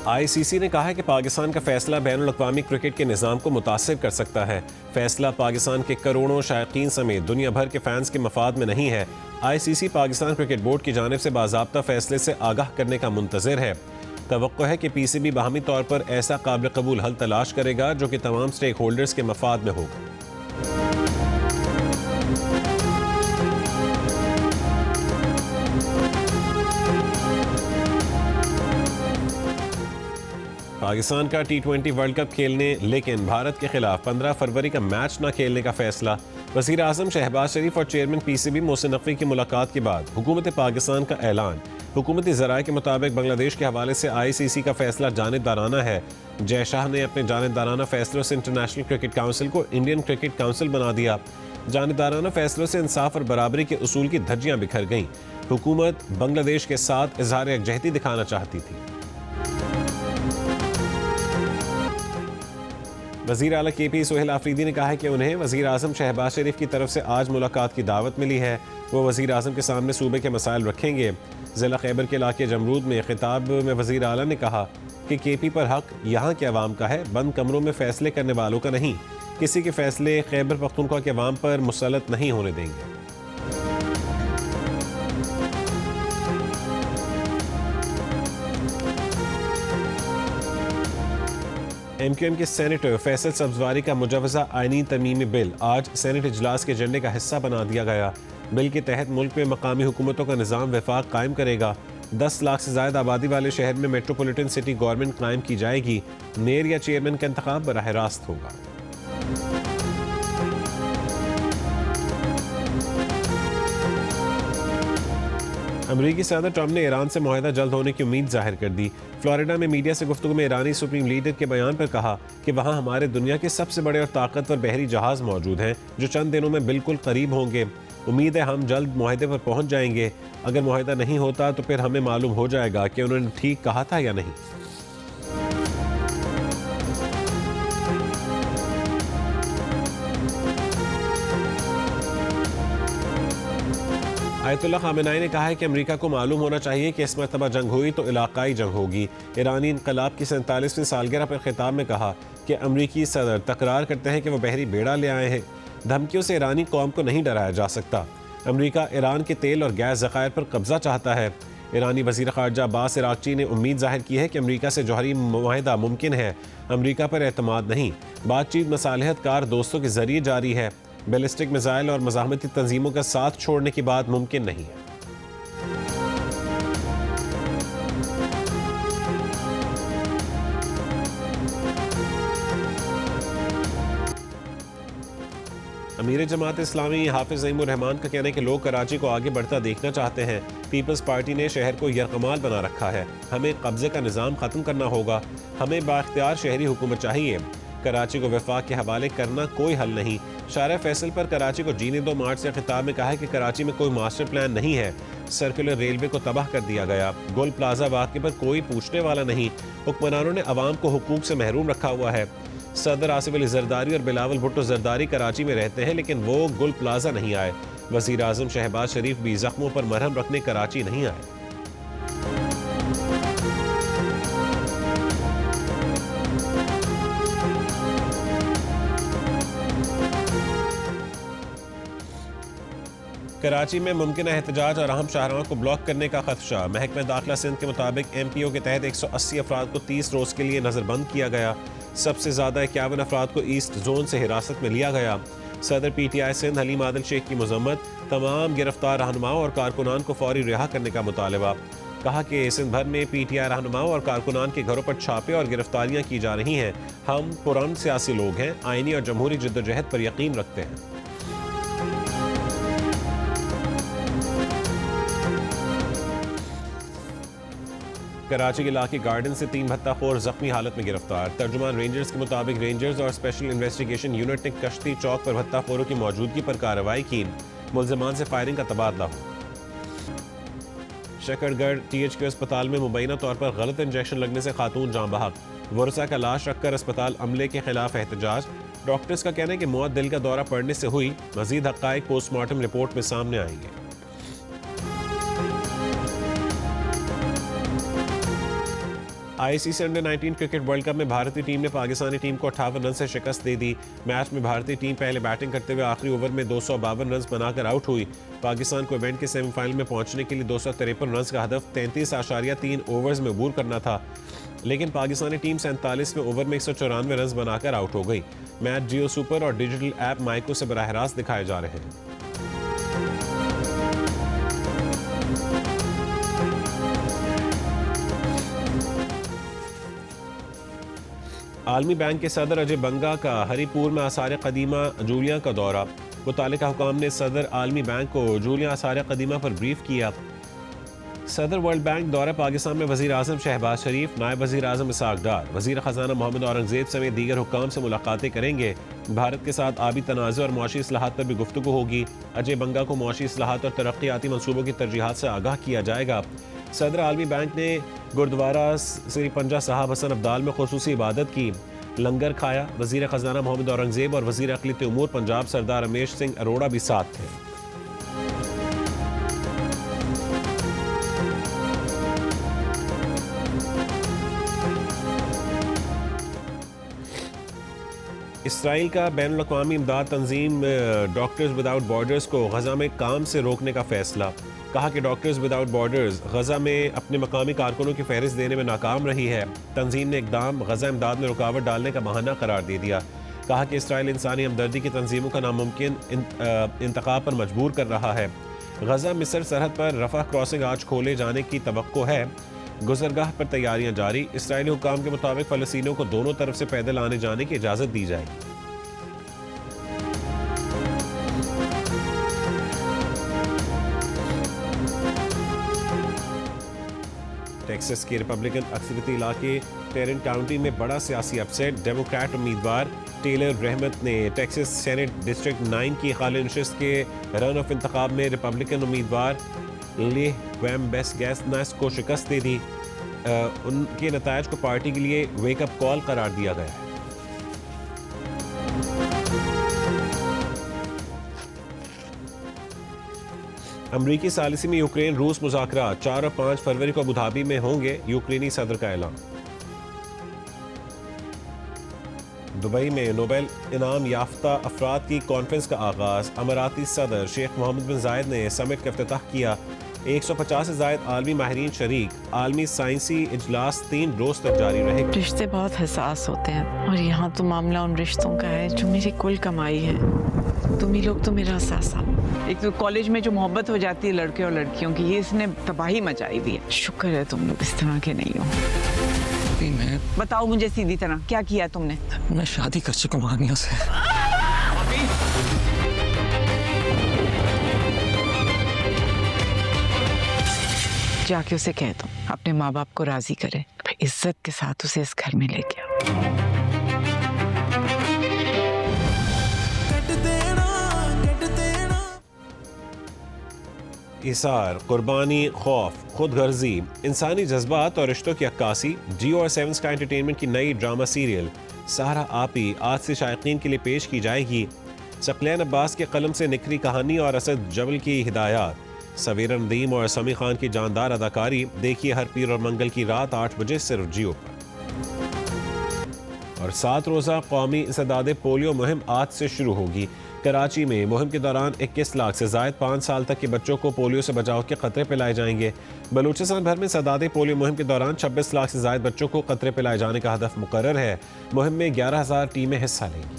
ICC ने कहा है कि पाकिस्तान का फैसला बैनुल अक़वामी क्रिकेट के निज़ाम को मुतासिर कर सकता है। फैसला पाकिस्तान के करोड़ों शायकीन समेत दुनिया भर के फैंस के मफाद में नहीं है। ICC पाकिस्तान क्रिकेट बोर्ड की जानिब से बाज़ाब्ता फैसले से आगाह करने का मुंतज़िर है। तवक्को है कि PCB बाहमी तौर पर ऐसा काबिल कबूल हल तलाश करेगा जो कि तमाम स्टेक होल्डर्स के मफाद में होगा। पाकिस्तान का T20 वर्ल्ड कप खेलने लेकिन भारत के खिलाफ 15 फरवरी का मैच न खेलने का फैसला। वज़ीर आज़म शहबाज शरीफ और चेयरमैन PCB मोहसिन नकवी की मुलाकात के बाद हुकूमत पाकिस्तान का ऐलान। हुकूमती ज़राए के मुताबिक बांग्लादेश के हवाले से ICC का फैसला जानिबदाराना है। जय शाह ने अपने जानिबदाराना फैसलों से इंटरनेशनल क्रिकेट काउंसिल को इंडियन क्रिकेट काउंसिल बना दिया। जानिबदाराना फैसलों से इंसाफ और बराबरी के उसूल की धज्जियां बिखर गईं। हुकूमत बांग्लादेश के साथ इजहार यकजहती दिखाना चाहती थी। वज़ीर आला KP सोहेल आफरीदी ने कहा है कि उन्हें वज़ीर आज़म शहबाज शरीफ की तरफ से आज मुलाकात की दावत मिली है। वो वज़ीर आज़म के सामने सूबे के मसाइल रखेंगे। ज़िला खैबर के इलाके जमरूद में खिताब में वज़ीर आला ने कहा कि KP पर हक यहाँ के अवाम का है, बंद कमरों में फैसले करने वालों का नहीं। किसी के फैसले खैबर पख्तूनख्वा के अवाम पर मुसल्लत नहीं होने देंगे। MQM के सेनेटर फैसल सब्जवारी का मुजवजा आईनी तरमीमी बिल आज सेनेट इजलास के एजेंडे का हिस्सा बना दिया गया। बिल के तहत मुल्क में मकामी हुकूमतों का निज़ाम वफाक कायम करेगा। 10 लाख से ज़्यादा आबादी वाले शहर में मेट्रोपॉलिटन सिटी गवर्नमेंट कायम की जाएगी। मेयर या चेयरमैन का इंतखाब बराह रास्त होगा। अमरीकी सदर ट्रंप ने ईरान से मुआहदा जल्द होने की उम्मीद जाहिर कर दी। फ्लोरिडा में मीडिया से गुफ्तगू में ईरानी सुप्रीम लीडर के बयान पर कहा कि वहाँ हमारे दुनिया के सबसे बड़े और ताकतवर बहरी जहाज़ मौजूद हैं जो चंद दिनों में बिल्कुल करीब होंगे। उम्मीद है हम जल्द मुआहदे पर पहुँच जाएंगे। अगर मुआहदा नहीं होता तो फिर हमें मालूम हो जाएगा कि उन्होंने ठीक कहा था या नहीं। आयतुल्लाह खामेनी ने कहा है कि अमेरिका को मालूम होना चाहिए कि इस मरतबा जंग हुई तो इलाकाई जंग होगी। ईरानी इनकलाब की 47वीं सालगिरह पर खिताब में कहा कि अमरीकी सदर तकरार करते हैं कि वो बहरी बेड़ा ले आए हैं। धमकियों से ईरानी कौम को नहीं डराया जा सकता। अमरीका ईरान के तेल और गैस ज़खायर पर कब्जा चाहता है। ईरानी वज़ीर ख़ारजा अब्बास इराक़ची ने उम्मीद जाहिर की है कि अमरीका से जौहरी मुआहदा मुमकिन है। अमरीका पर एतमाद नहीं, बातचीत मसालहत कार दोस्तों के जरिए जारी है। बैलिस्टिक मिसाइल और मज़ाहमती तंजीमों का साथ छोड़ने की बात मुमकिन नहीं है। अमीर जमात इस्लामी हाफिज ज़ईमुर रहमान का कहना है कि लोग कराची को आगे बढ़ता देखना चाहते हैं। पीपल्स पार्टी ने शहर को यरकमाल बना रखा है। हमें कब्जे का निज़ाम ख़त्म करना होगा। हमें बाख्तियार शहरी हुकूमत चाहिए। कराची को वफाक के हवाले करना कोई हल नहीं। शारा फैसल पर कराची को जीने दो मार्च से खिताब में कहा है कि कराची में कोई मास्टर प्लान नहीं है। सर्कुलर रेलवे को तबाह कर दिया गया। गोल प्लाजा वाक़े पर कोई पूछने वाला नहीं। हुक्मरानों ने अवाम को हुकूक से महरूम रखा हुआ है। सदर आसिफ अली जरदारी और बिलावल भुट्टो जरदारी कराची में रहते हैं लेकिन वो गुल प्लाजा नहीं आए। वज़ीर आज़म शहबाज शरीफ भी जख्मों पर मरहम रखने कराची नहीं आए। कराची में मुमकिन एहतजाज और अहम शाहराहों को ब्लॉक करने का खदशा। महकमा दाखिला सिंध के मुताबिक MPO के तहत 180 अफराद को 30 रोज़ के लिए नज़रबंद किया गया। सबसे ज़्यादा 51 अफराद को ईस्ट जोन से हिरासत में लिया गया। सदर PTI सिंध हलीम आदिल शेख की मजम्मत। तमाम गिरफ्तार रहनुमाओं और कारकुनान को फौरी रिहा करने का मुतालबा। कहा कि सिंध भर में PTI रहनुमाओं और कारकुनान के घरों पर छापे और गिरफ्तारियाँ की जा रही हैं। हम पुरान सियासी लोग हैं, आइनी और जमहूरी जद्दोजहद पर यकीन रखते हैं। कराची के इलाके गार्डन से 3 भत्ताखोर जख्मी हालत में गिरफ्तार। तर्जुमान रेंजर्स के मुताबिक रेंजर्स और स्पेशल इन्वेस्टिगेशन यूनिट ने कश्ती चौक पर भत्ताखोरों की मौजूदगी पर कार्रवाई की। मुल्ज़िमान से फायरिंग का तबादला हुआ। शकरगढ़ THQ अस्पताल में मुबैना तौर पर गलत इंजेक्शन लगने से खातून जाँ बहक। वर्षा का लाश रखकर अस्पताल अमले के खिलाफ एहतजाज। डॉक्टर्स का कहना है कि मौत दिल का दौरा पड़ने से हुई। मजीद हक़ाइक़ पोस्टमार्टम रिपोर्ट में सामने आएंगे। ICC under 19 cricket world cup में भारतीय टीम ने पाकिस्तानी टीम को 58 रन से शिकस्त दे दी। मैच में भारतीय टीम पहले बैटिंग करते हुए आखिरी ओवर में 252 रन बनाकर आउट हुई। पाकिस्तान को इवेंट के सेमीफाइनल में पहुंचने के लिए 253 रन का हदफ 33.3 ओवर्स में अबूर करना था, लेकिन पाकिस्तानी टीम 47वें ओवर में 194 रन बनाकर आउट हो गई। मैच जियो सुपर और डिजिटल ऐप माइको से बराह रास्त दिखाए जा रहे हैं। आलमी बैंक के सदर अजय बंगा का हरिपुर में आसार कदीमा जूलिया का दौरा। मुतालिका हुकाम ने सदर आलमी बैंक को जूलिया आसार कदीमा पर ब्रीफ किया। सदर वर्ल्ड बैंक दौरा पाकिस्तान में वज़ीर आज़म शहबाज शरीफ, नायब वज़ीर आज़म इसाक डार, वज़ीर ख़जाना मोहम्मद औरंगज़ेब समेत दीगर हुक्काम से मुलाकातें करेंगे। भारत के साथ आबी तनाज़ुर और मुआशी इस्लाहात पर भी गुफ्तगू होगी। अजय बंगा को मुआशी इस्लाहात और तरक्याती मनसूबों की तरजीहात से आगाह किया जाएगा। सदर आलमी बैंक ने गुरुद्वारा श्री पंजा साहब हसन अब्दाल में खुसूसी इबादत की, लंगर खाया। वज़ीर ख़जाना मोहम्मद औरंगज़ेब और वज़ीर अक़लियत उमूर पंजाब सरदार रमेश सिंह अरोड़ा भी साथ थे। इसराइल का बैनुल अक़वामी इमदाद तंजीम डॉक्टर्स विदाउट बॉर्डर्स को गज़ा में काम से रोकने का फैसला। कहा कि डॉक्टर्स विदाउट बॉर्डर्स गज़ा में अपने मकामी कारकुनों की फहरिस्त देने में नाकाम रही है। तंजीम ने इक़दाम गज़ा इमदाद में रुकावट डालने का बहाना करार दे दिया। कहा कि इसराइल इंसानी हमदर्दी की तंजीमों का नामुमकिन इंतखाब पर मजबूर कर रहा है। गज़ा मिस्र सरहद पर रफ़ा क्रॉसिंग आज खोले जाने की तवक्को है। गुजरगाह पर तैयारियां जारी। इसराइली हुक्काम के मुताबिक फ़लस्तीनियों को दोनों तरफ से पैदल आने जाने की इजाज़त दी जाएगी। टेक्सास के रिपब्लिकन अक्सरियती इलाके टेरेंट काउंटी में बड़ा सियासी अपसेट। डेमोक्रेट उम्मीदवार टेलर रहमत ने टेक्सास सेनेट डिस्ट्रिक्ट 9 की खाली नशिस्त के रन ऑफ इंतखाब में रिपब्लिकन उम्मीदवार लेह वेम्बेस्गैसनस को शिकस्त दे दी। उनके नतायज को पार्टी के लिए वेकअप कॉल करार दिया गया है। अमरीकी सालिसी में यूक्रेन रूस मुज़ाकरा 4 और 5 फरवरी को अबुधाबी में होंगे, यूक्रेनी सदर का ऐलान। दुबई में नोबेल इनाम याफ्ता अफराद की कॉन्फ्रेंस का आगाज। अमाराती सदर शेख मोहम्मद बिन जायद ने समिट का इफ्तिताह किया। 150 से ज़ायद आलमी माहिरीन शरीक। आलमी साइंसी इजलास 3 रोज तक जारी रहे। रिश्ते बहुत हसास होते हैं और यहाँ तो मामला उन रिश्तों का है जो मेरी कुल कमाई है। तुम ही लोग तो मेरा सासा। एक तो कॉलेज में जो मोहब्बत हो जाती है लड़के और लड़कियों की, ये इसने तबाही मचाई हुई है। शुक्र है तुम लोग इस तरह के नहीं हो। मैं बताओ मुझे सीधी तरह क्या किया तुमने? मैं शादी कर चुका हूँ आनिया से। जाके उसे कह दो अपने माँ बाप को राजी करे, इज्जत के साथ उसे इस घर में लेके आओ। इसार, कुर्बानी, खौफ, खुद गर्जी, इंसानी जज्बात और रिश्तों की अक्कासी। जियो और 7 स्काई एंटरटेनमेंट की नई ड्रामा सीरियल सारा आपी आज से शायकीन के लिए पेश की जाएगी। सकलैन अब्बास के कलम से निखरी कहानी और असद जबल की हिदायत। सवेरा नदीम और समी खान की जानदार अदाकारी। देखिए हर पीर और मंगल की रात 8 बजे सिर्फ जियो पर। और 7 रोज़ा कौमी इंसदाद पोलियो मुहिम आज से शुरू होगी। कराची में मुहिम के दौरान 21 लाख से ज़ायद 5 साल तक के बच्चों को पोलियो से बचाव के खतरे पिलाए जाएंगे। बलूचिस्तान भर में इंसदाद पोलियो मुहिम के दौरान 26 लाख से ज़ायद बच्चों को खतरे पिलाए जाने का हदफ मुकर्रर है। मुहिम में 11,000 टीमें हिस्सा लेंगी।